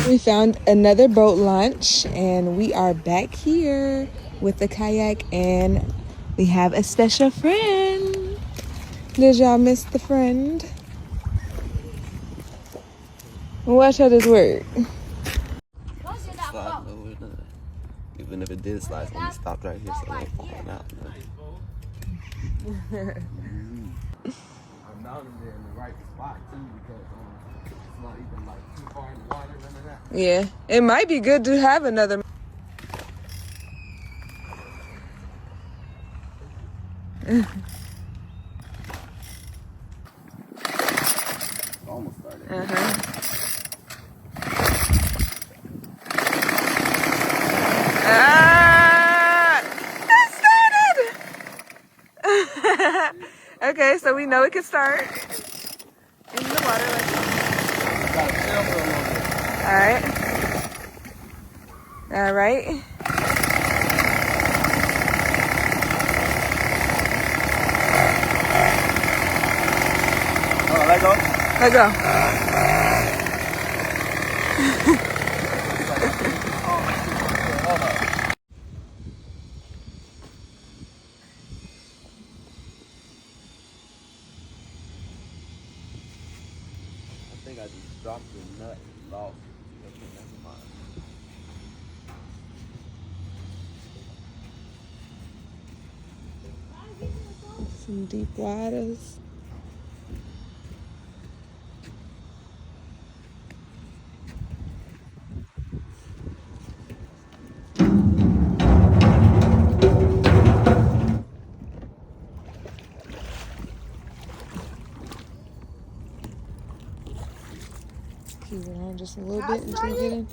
We found another boat launch and we are back here with the kayak and we have a special friend. Did y'all miss the friend? Watch how this work. Even if it did slide, it's gonna be stopped right here, so it ain't falling out. I'm mounted there in the right spot too, because it's not even like too far in the water, none of that. Yeah, it might be good to have another. Almost started. It started. Okay, so we know it can start in the water. Gotta chill for a little bit. All right. All right. Oh, let go. Let go. I think I just dropped the nut and lost it. Okay, never mind. Some deep waters. Keep it on just a little bit until you get in.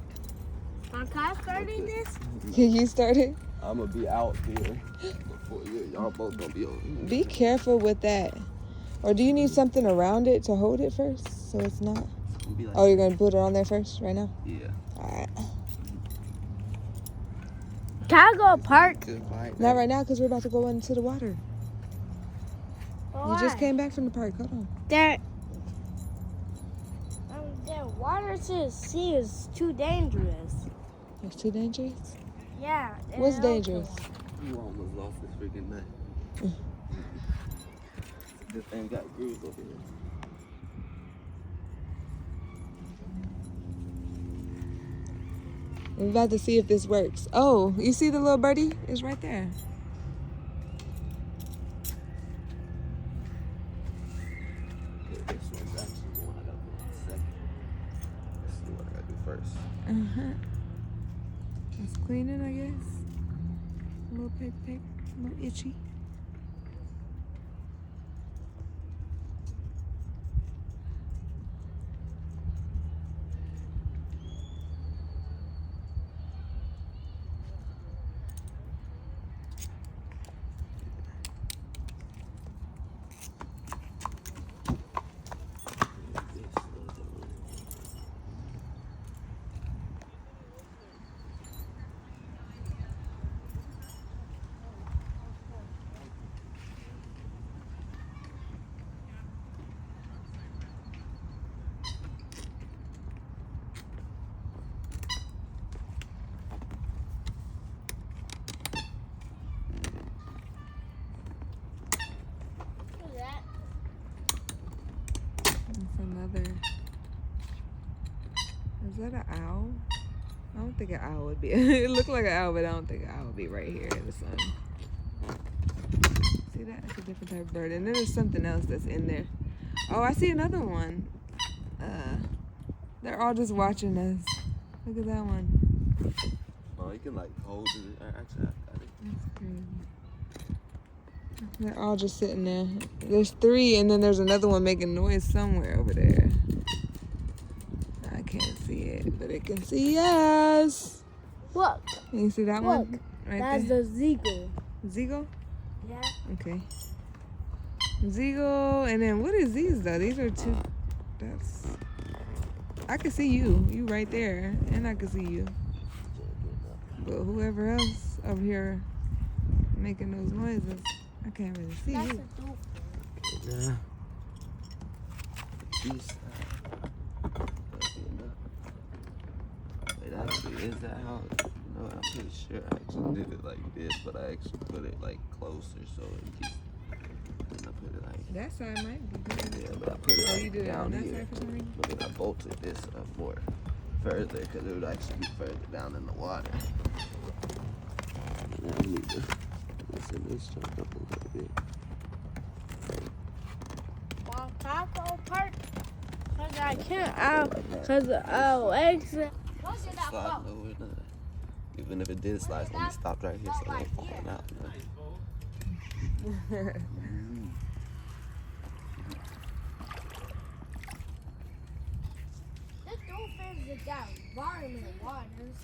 Can I start this? Can you start it? I'm gonna be out here before y'all both gonna be over here. Be careful with that. Or do you need something around it to hold it first so it's not? Be like, Oh, you're going to put it on there first right now? yeah. All right. Can I go park? Not right now because we're about to go into the water. Why? You just came back from the park. Hold on. The water to the sea is too dangerous. It's too dangerous? Yeah. What's dangerous? You almost lost this freaking nut. This thing got grooves over here. We're about to see if this works. Oh, you see the little birdie? It's right there. Yeah, this one's actually the one I gotta put on second. Let's see what I gotta do first. It's cleaning, I guess. A little paper, a little itchy. Another. Is that an owl? I don't think an owl would be. It looked like an owl, but I don't think an owl would be right here in the sun. See that? It's a different type of bird. And then there's something else that's in there. Oh, I see another one. They're all just watching us. Look at that one. Oh, you can like hold it. Actually, I got it. That's crazy. They're all just sitting there. There's 3, and then there's another one making noise somewhere over there. I can't see it, but it can see us. Look. Can you see that one? Right That's there. the Zeagle. Zeagle? Yeah. Okay. Zeagle, and then what is these though? These are 2. That's. I can see you. You right there, and I can see you. But whoever else over here making those noises, I can't really see That's you. a dolphin. Yeah. These, Is that how? No, I'm pretty sure I actually did it like this, but I actually put it like closer so it gets. And I put it like. That side might be good. Yeah, but I put it Oh, like you did it down on that here. side for some reason? But then I bolted this up more further because it would actually be further down in the water. And I need to listen this chunk up a little bit. Well, taco park. Cause I can't. Cause legs. Slide lower than that. Even if it did slide, it's gonna be stopped right here, so it ain't falling out. This dolphins got environment waters.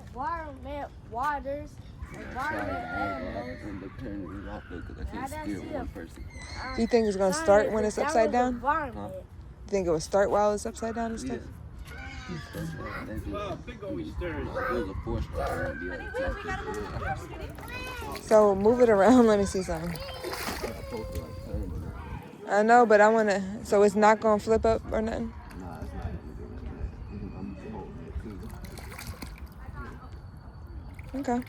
Environment waters. Environment animals. And the parent is out there because I can't steer one person. Do you think it's gonna start when it's upside down? Environment. You think it will start while it's upside down and stuff? Big old stir. There's a force that won't be able to. So move it around. Let me see something. I know, but I wanna. So it's not gonna flip up or nothing. Nah, it's not gonna do that. I'm holding it too. Okay.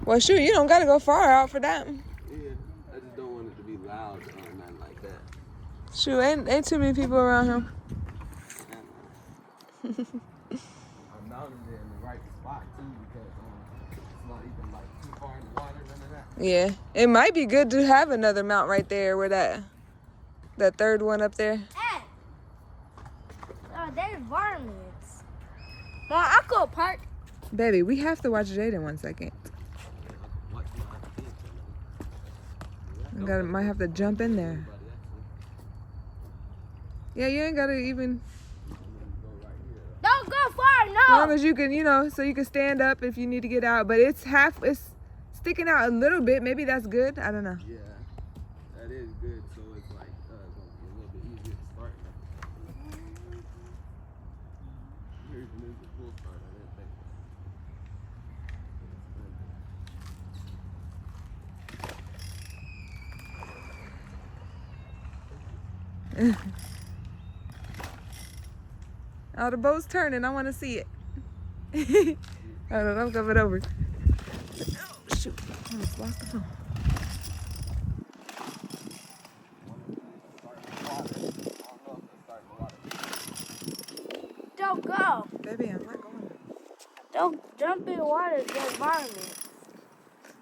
Well, shoot, you don't gotta go far out for that. Yeah, I just don't want it to be loud or nothing like that. Shoot, ain't too many people around him. I'm mounted it in the right spot too because it's not even like too far in the water, none of that. Yeah, it might be good to have another mount right there where that third one up there. Hey. Oh, they're environments. Well, I'll go park. Baby, we have to watch Jaden 1 second. Might have to jump in there. Yeah, you ain't gotta even. Don't go far, As no. long as you can, so you can stand up if you need to get out. But it's sticking out a little bit. Maybe that's good. I don't know. Yeah, that is good. So it's like gonna be a little bit easier to start. Here's the full start. I didn't think. Oh, the boat's turning. I want to see it. Hold on, I'm coming over. Oh, shoot. I almost lost the phone. Don't go. Baby, I'm not going. Don't jump in water. It's the environment.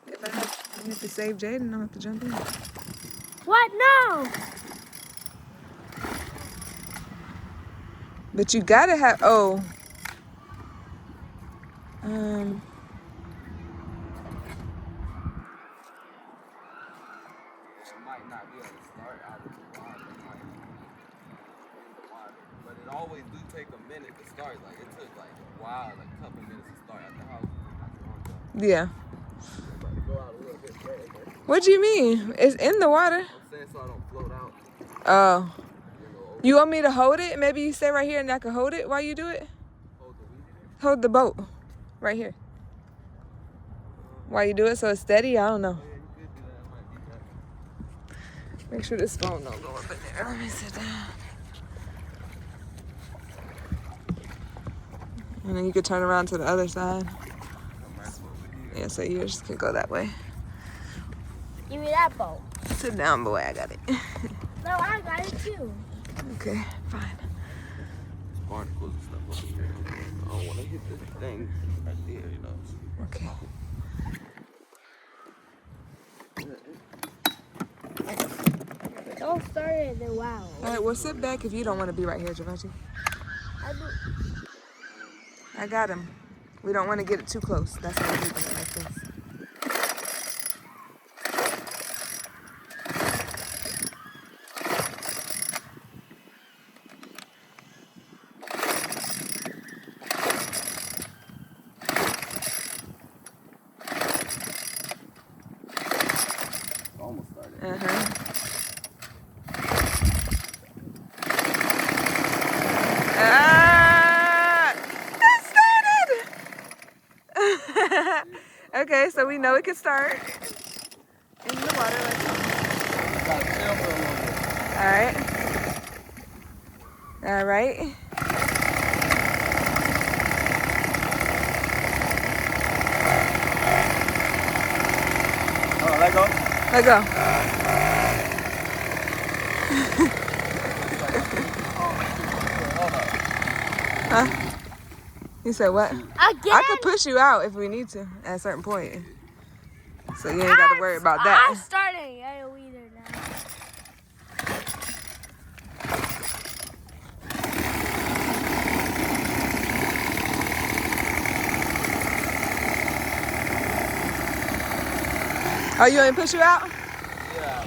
If I have to save Jaden, I'll have to jump in. What? No. But you gotta have, It might not be able to start out of the water, it might be in the water. But it always do take a minute to start. Like it took like a while, like a couple minutes to start at the house. yeah. I'm about to go out a little bit further. What do you mean? It's in the water. I'm saying so I don't float out. Oh. You know, You want me to hold it? Maybe you stay right here and I can hold it while you do it? hold the weed. Hold the boat. Right here. While you do it so it's steady? I don't know. Yeah, you could do that. It might be better. Make sure this phone don't go up in there. Let me sit down. And then you could turn around to the other side. Come right over here. Yeah, so yours could go that way. Give me that boat. Sit down, boy. I got it. No, I got it too. Okay, fine. Barnacles and stuff over here. I don't want to hit this thing right there, you know. Okay. Don't start it in wow. All right, well, sit back if you don't want to be right here, Javachi. I do. I got him. We don't want to get it too close. That's why we're keeping it like this. Almost started. Uh-huh. It started! Okay, so we know it can start in the water like Got to chill for a little bit. All right. All right. Let go. Huh? You said what? Again? I could push you out if we need to at a certain point. So you ain't got to worry about that. I'm starting AOE there now. Oh, you want me to push you out? Yeah.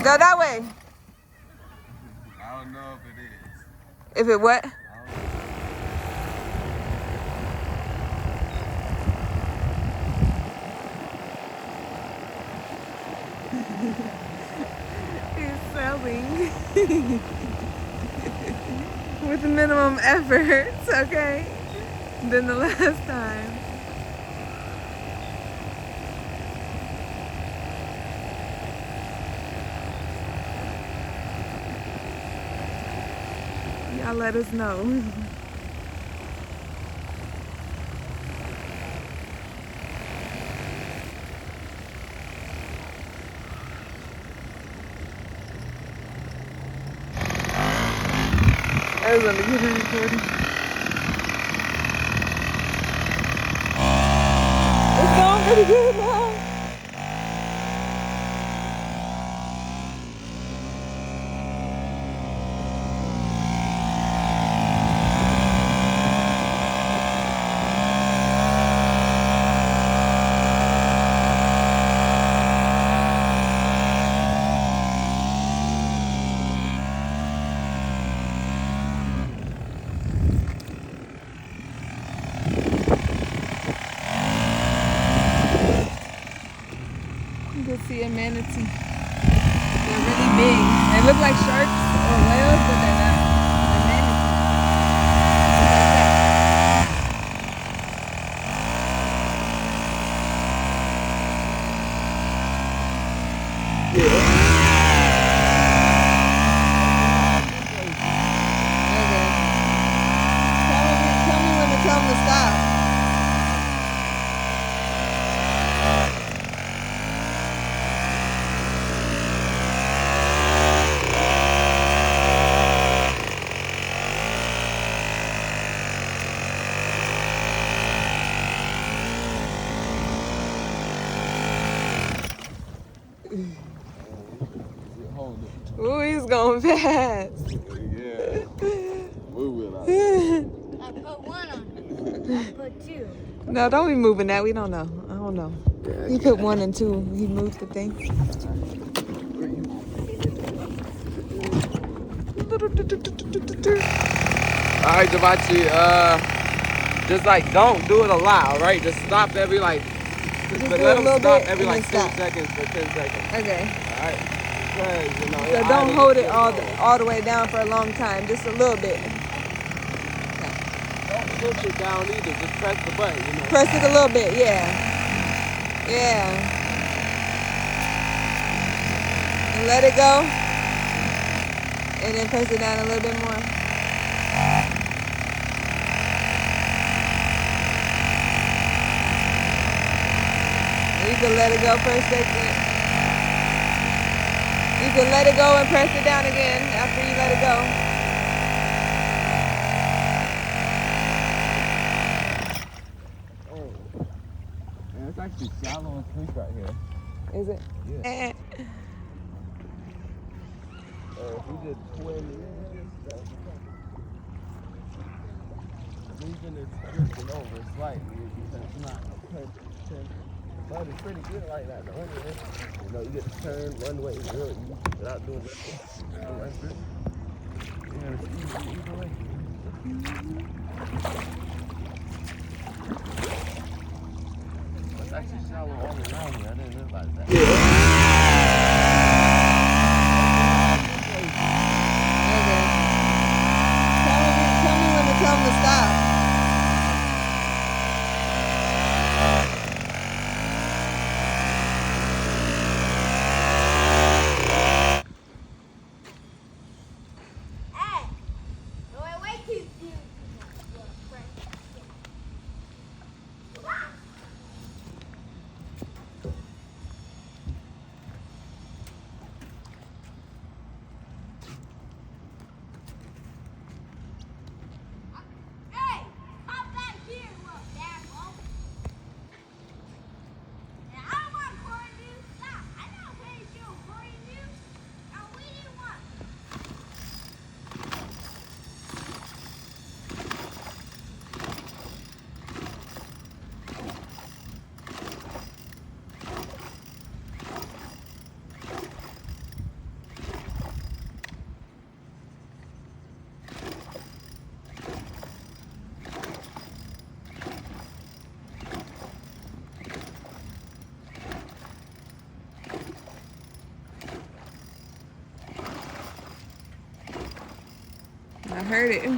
Go that way. I don't know if it is. If it what? He's selling with minimum efforts, okay, than the last time. Y'all let us know. I was on the computer recording. It's going pretty good now. You can see a manatee. They're really big. They look like sharks or whales, but they're not. They're manatees. Yeah. Okay. Tell me when to tell them to stop. Ooh, he's going fast. Yeah. Move it out. I put one on. I put two. No, don't be moving that. We don't know. I don't know. He put 1 and 2. He moved the thing. All right, Javachi, just like don't do it a lot, all right? Just stop every like, Just but do let a them little stop bit every and like then 10 stop. seconds for 10 seconds, Okay. all right? Because, you know, So it don't idle hold the it shit all the way down for a long time. Just a little bit. Don't push it down either. Just press the button, you know. Press it a little bit. Yeah. Yeah. And let it go. And then press it down a little bit more. You can let it go for a second. You can let it go and press it down again after you let it go. Man, it's actually shallow and creek right here. Is it? Yeah. If we did twin moving it drifting over slightly because it's not a perfect. But it's pretty good like that though. Anyway, you know, you get to turn one way real easy without doing no effort. Yeah, it's easy either way. It's actually shallow all around here. I didn't realize that. Tell me when to tell them to stop. heard it.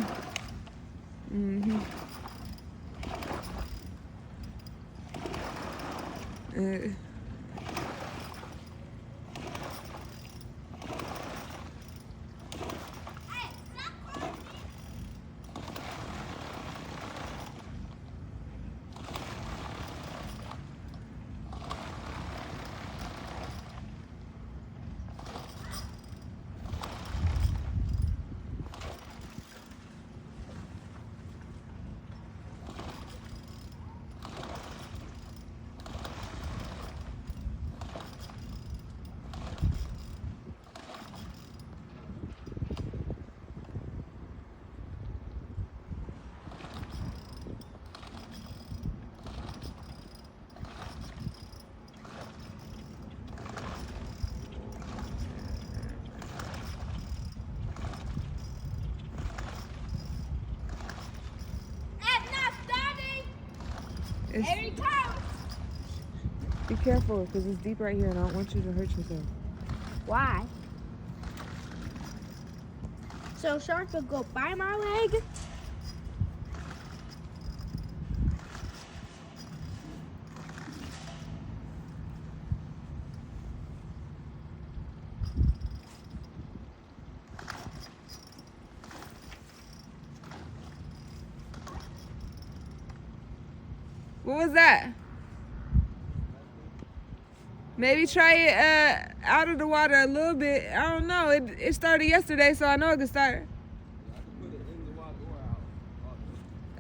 Here he comes. Be careful, because it's deep right here, and I don't want you to hurt yourself. Why? So shark will go by my leg? What was that? Maybe try it out of the water a little bit. I don't know. It started yesterday, so I know it can start.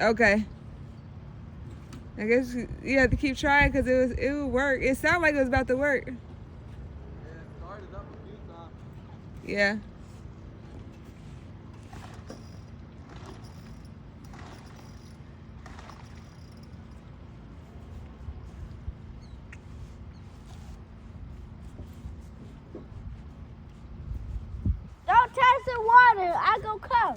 Okay. I guess you have to keep trying because it would work. It sounded like it was about to work. Yeah, it started up a few times. Yeah. Don't touch the water. I go come.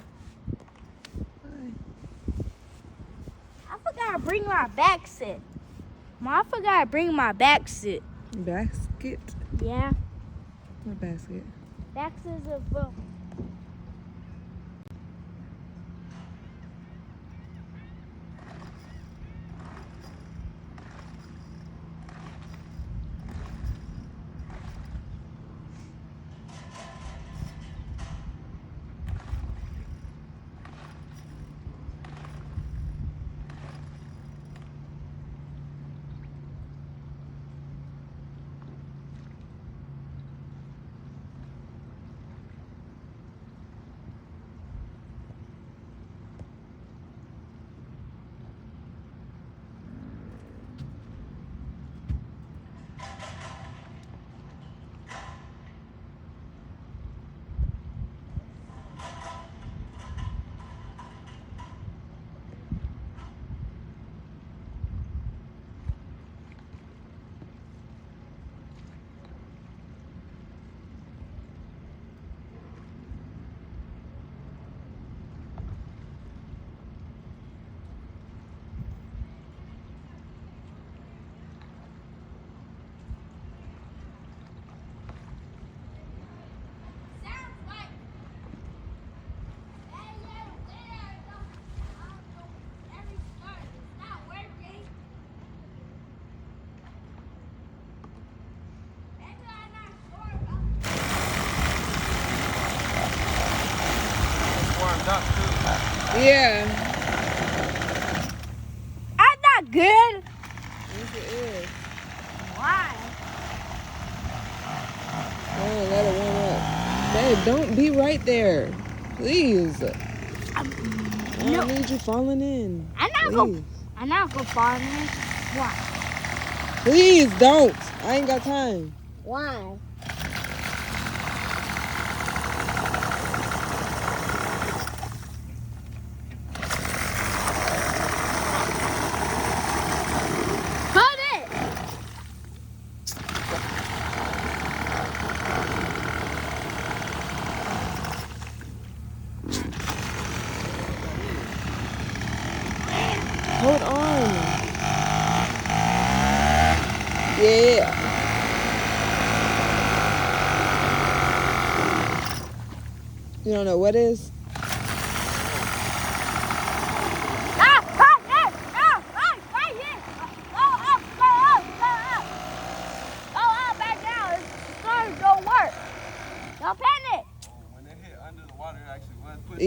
I forgot to bring my basket. Mom, I forgot to bring my basket. Basket? Yeah. What basket? Baskets of food. Yeah. I'm not good. Yes, it is. Why? Oh, let it warm up. Babe, don't be right there. Please. I No. don't need you falling in. I'm not gonna fall in this. Why? Please don't. I ain't got time. Why? Hold it! Hold on. Yeah. You don't know what is?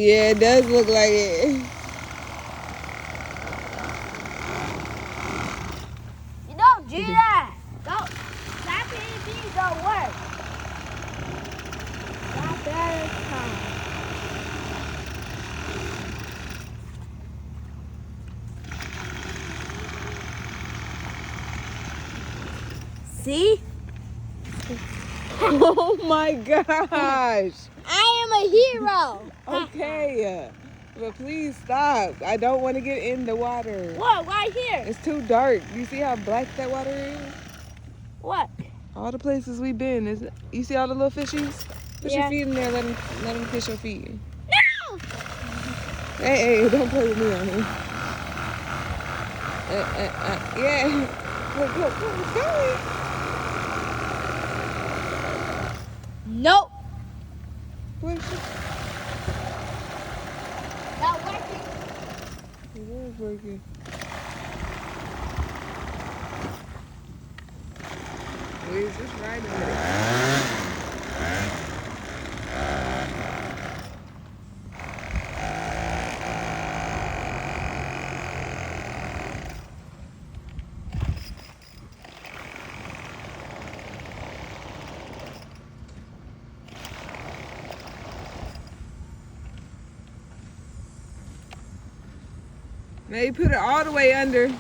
Yeah, it does look like it. You don't do that. Don't. That baby don't work. That better come. See? Oh my gosh. I am a hero. Okay. But please stop. I don't want to get in the water. What? Right here. It's too dark. You see how black that water is? What? All the places we've been. You see all the little fishies? Put your Yeah. feet in there. Let them kiss your feet. No! Hey, don't play with me on here. Yeah. Look, it's going. Nope. Where's she? Not working. It is working. Wait, is this riding with it? Maybe put it all the way under.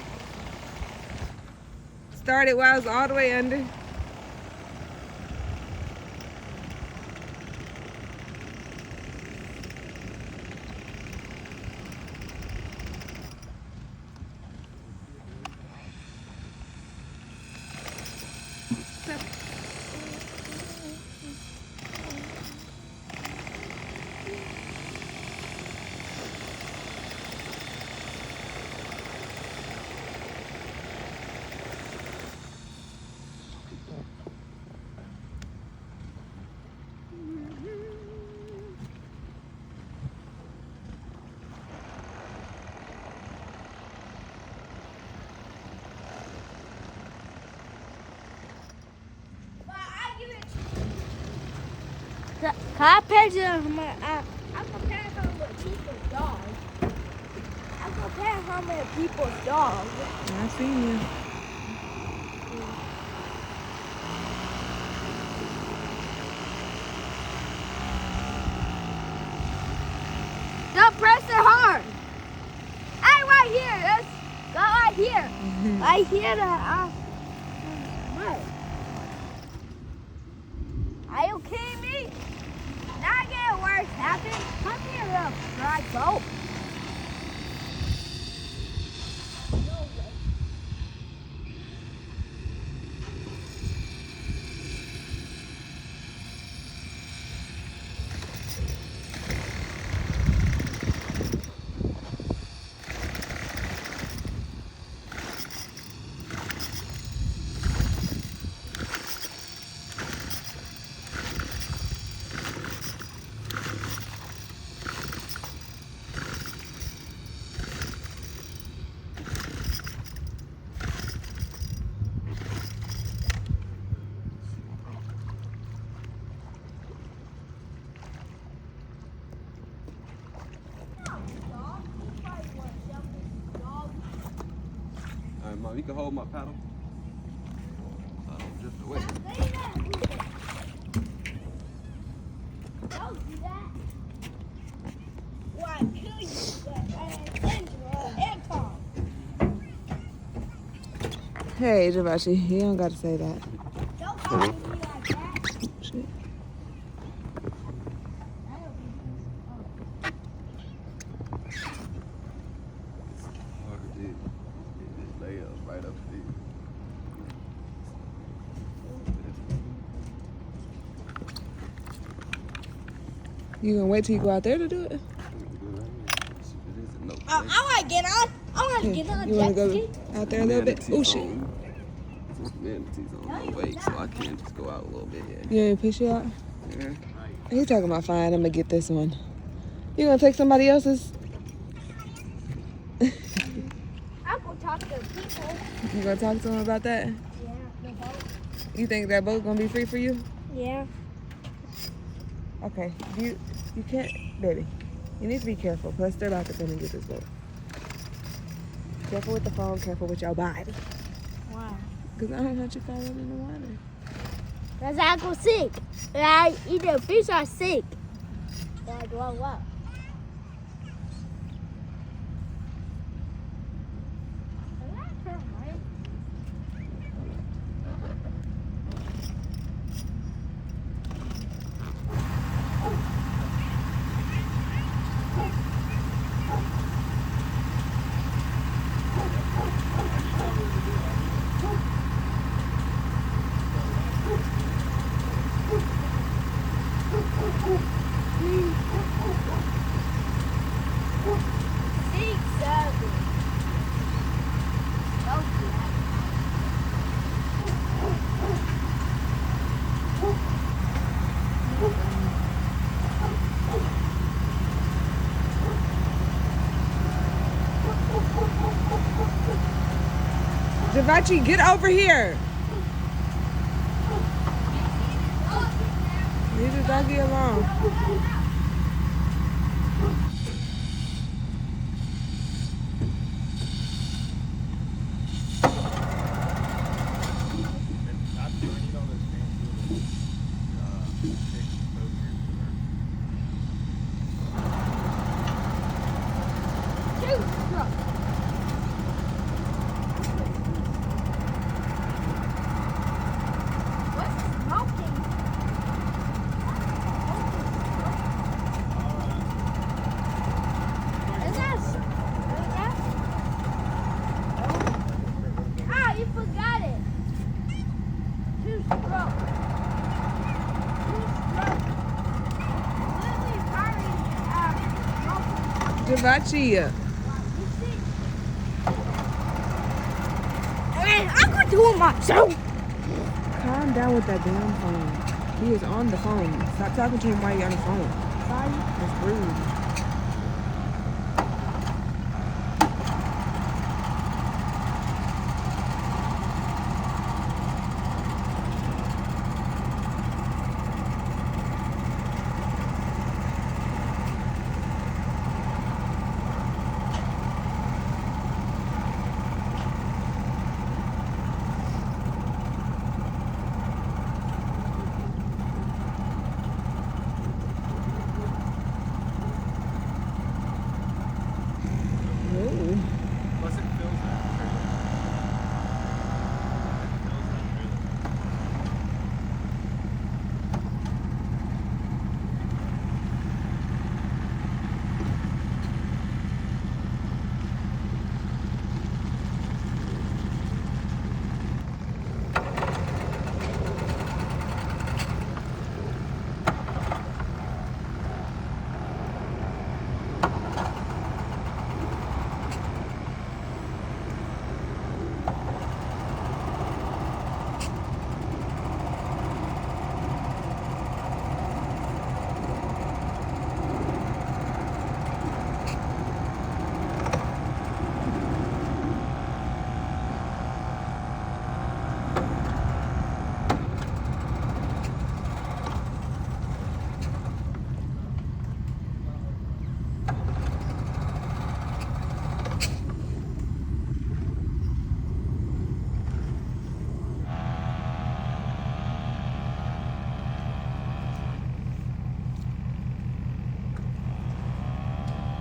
Start it while it's all the way under. Can I pet him? I'm comparing him with people's dogs. I'm comparing him with people's dogs. I seen you. Don't press it hard. Hey, right here. Let's go right here. Right here. What? Are you kidding me? Not getting worse happen. Come here, little dry boat. Alright, Mom, you can hold my paddle. Just away. Don't do that. Why kill you? Hey, Javashi, you don't got to say that. Don't talk to me like that. Shit. Hard, dude. This layup right up there. You gonna wait till you go out there to do it? I want to get on. I want to get on You wanna jet go ski. out there a little bit? Oh shit! Manatee's on the way, so I can't just go out a little bit here. You want me to push you out? Yeah. He's talking about fine. I'm gonna get this one. You gonna take somebody else's? I'm going to talk to people. You gonna talk to him about that? Yeah, the boat. You think that boat gonna be free for you? Yeah. Okay. You can't, baby. You need to be careful. Plus, they're about to come and get this boat. Careful with the phone. Careful with your body. Why? Because I don't want you falling in the water. Because I go sick. Like, either fish are sick. Like, what? Javachi, get over here. Leave the doggy alone. Javachi. I'm going to do it myself. Calm down with that damn phone. He is on the phone. Stop talking to him while you're on the phone. Sorry. That's rude.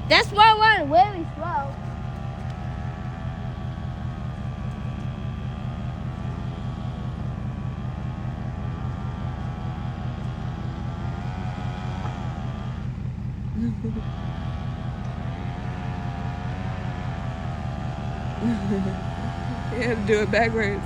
That's why I went very slow. You had to do it backwards.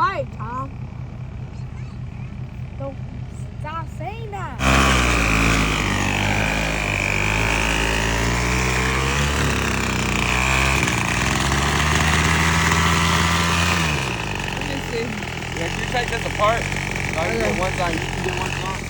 quiet, Tom. Don't stop saying that. Let me see. Yeah, can you take this apart? So I can Okay. get one side, you can get one side.